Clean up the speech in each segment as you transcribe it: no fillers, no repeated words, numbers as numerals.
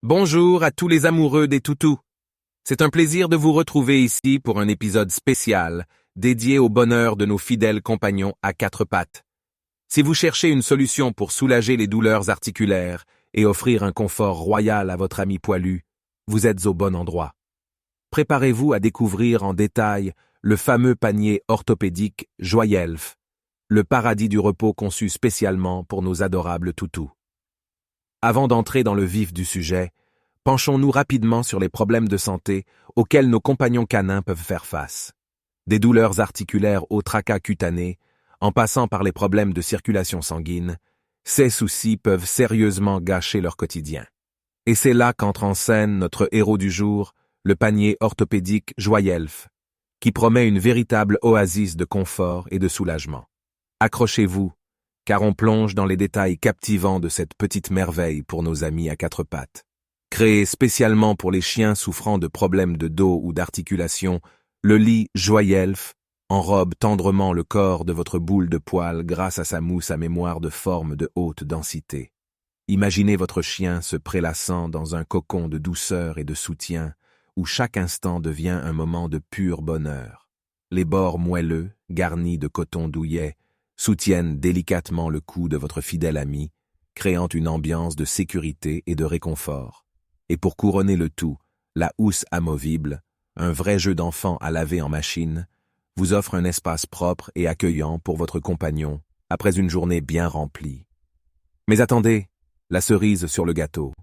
Bonjour à tous les amoureux des toutous. C'est un plaisir de vous retrouver ici pour un épisode spécial dédié au bonheur de nos fidèles compagnons à quatre pattes. Si vous cherchez une solution pour soulager les douleurs articulaires et offrir un confort royal à votre ami poilu, vous êtes au bon endroit. Préparez-vous à découvrir en détail le fameux panier orthopédique Joyelf, le paradis du repos conçu spécialement pour nos adorables toutous. Avant d'entrer dans le vif du sujet, penchons-nous rapidement sur les problèmes de santé auxquels nos compagnons canins peuvent faire face. Des douleurs articulaires au tracas cutané, en passant par les problèmes de circulation sanguine, ces soucis peuvent sérieusement gâcher leur quotidien. Et c'est là qu'entre en scène notre héros du jour, le panier orthopédique Joyelf, qui promet une véritable oasis de confort et de soulagement. Accrochez-vous, car on plonge dans les détails captivants de cette petite merveille pour nos amis à quatre pattes. Créé spécialement pour les chiens souffrant de problèmes de dos ou d'articulation, le lit Joyelf enrobe tendrement le corps de votre boule de poil grâce à sa mousse à mémoire de forme de haute densité. Imaginez votre chien se prélassant dans un cocon de douceur et de soutien, où chaque instant devient un moment de pur bonheur. Les bords moelleux, garnis de coton douillet, soutiennent délicatement le cou de votre fidèle ami, créant une ambiance de sécurité et de réconfort. Et pour couronner le tout, la housse amovible, un vrai jeu d'enfant à laver en machine, vous offre un espace propre et accueillant pour votre compagnon après une journée bien remplie. Mais attendez, la cerise sur le gâteau.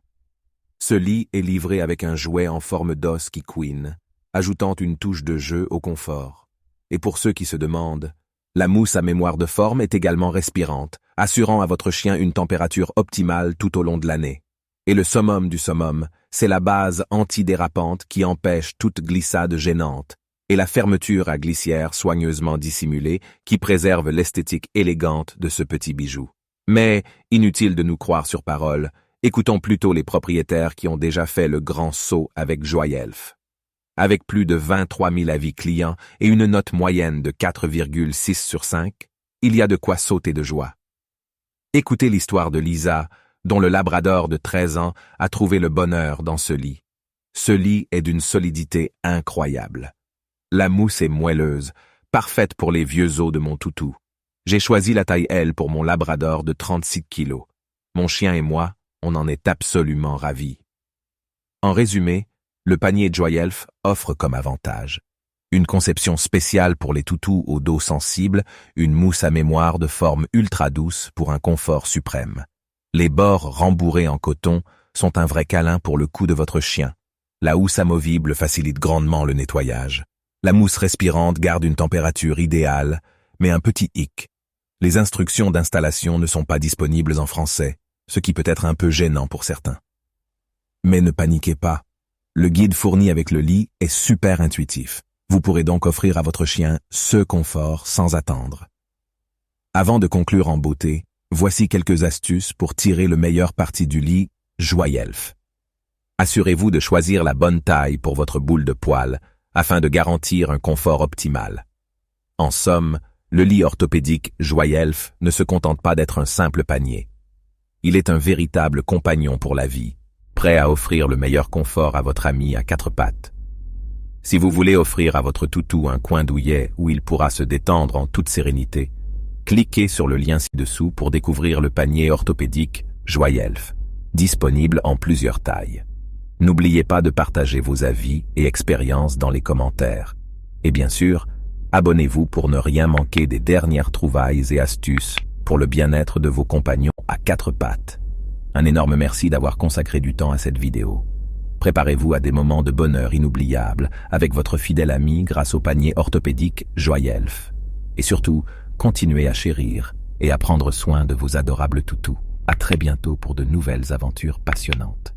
Ce lit est livré avec un jouet en forme d'os qui couine, ajoutant une touche de jeu au confort. Et pour ceux qui se demandent, la mousse à mémoire de forme est également respirante, assurant à votre chien une température optimale tout au long de l'année. Et le summum du summum, c'est la base antidérapante qui empêche toute glissade gênante, et la fermeture à glissière soigneusement dissimulée qui préserve l'esthétique élégante de ce petit bijou. Mais, inutile de nous croire sur parole, écoutons plutôt les propriétaires qui ont déjà fait le grand saut avec Joyelf. Avec plus de 23 000 avis clients et une note moyenne de 4,6 sur 5, il y a de quoi sauter de joie. Écoutez l'histoire de Lisa, dont le labrador de 13 ans a trouvé le bonheur dans ce lit. Ce lit est d'une solidité incroyable. La mousse est moelleuse, parfaite pour les vieux os de mon toutou. J'ai choisi la taille L pour mon labrador de 36 kilos. Mon chien et moi, on en est absolument ravis. En résumé, le panier Joyelf offre comme avantage une conception spéciale pour les toutous au dos sensible, une mousse à mémoire de forme ultra douce pour un confort suprême. Les bords rembourrés en coton sont un vrai câlin pour le cou de votre chien. La housse amovible facilite grandement le nettoyage. La mousse respirante garde une température idéale, mais un petit hic. Les instructions d'installation ne sont pas disponibles en français, ce qui peut être un peu gênant pour certains. Mais ne paniquez pas. Le guide fourni avec le lit est super intuitif. Vous pourrez donc offrir à votre chien ce confort sans attendre. Avant de conclure en beauté, voici quelques astuces pour tirer le meilleur parti du lit Joyelf. Assurez-vous de choisir la bonne taille pour votre boule de poil afin de garantir un confort optimal. En somme, le lit orthopédique Joyelf ne se contente pas d'être un simple panier. Il est un véritable compagnon pour la vie, prêt à offrir le meilleur confort à votre ami à quatre pattes. Si vous voulez offrir à votre toutou un coin douillet où il pourra se détendre en toute sérénité, cliquez sur le lien ci-dessous pour découvrir le panier orthopédique Joyelf, disponible en plusieurs tailles. N'oubliez pas de partager vos avis et expériences dans les commentaires. Et bien sûr, abonnez-vous pour ne rien manquer des dernières trouvailles et astuces pour le bien-être de vos compagnons à quatre pattes. Un énorme merci d'avoir consacré du temps à cette vidéo. Préparez-vous à des moments de bonheur inoubliables avec votre fidèle ami grâce au panier orthopédique Joyelf. Et surtout, continuez à chérir et à prendre soin de vos adorables toutous. À très bientôt pour de nouvelles aventures passionnantes.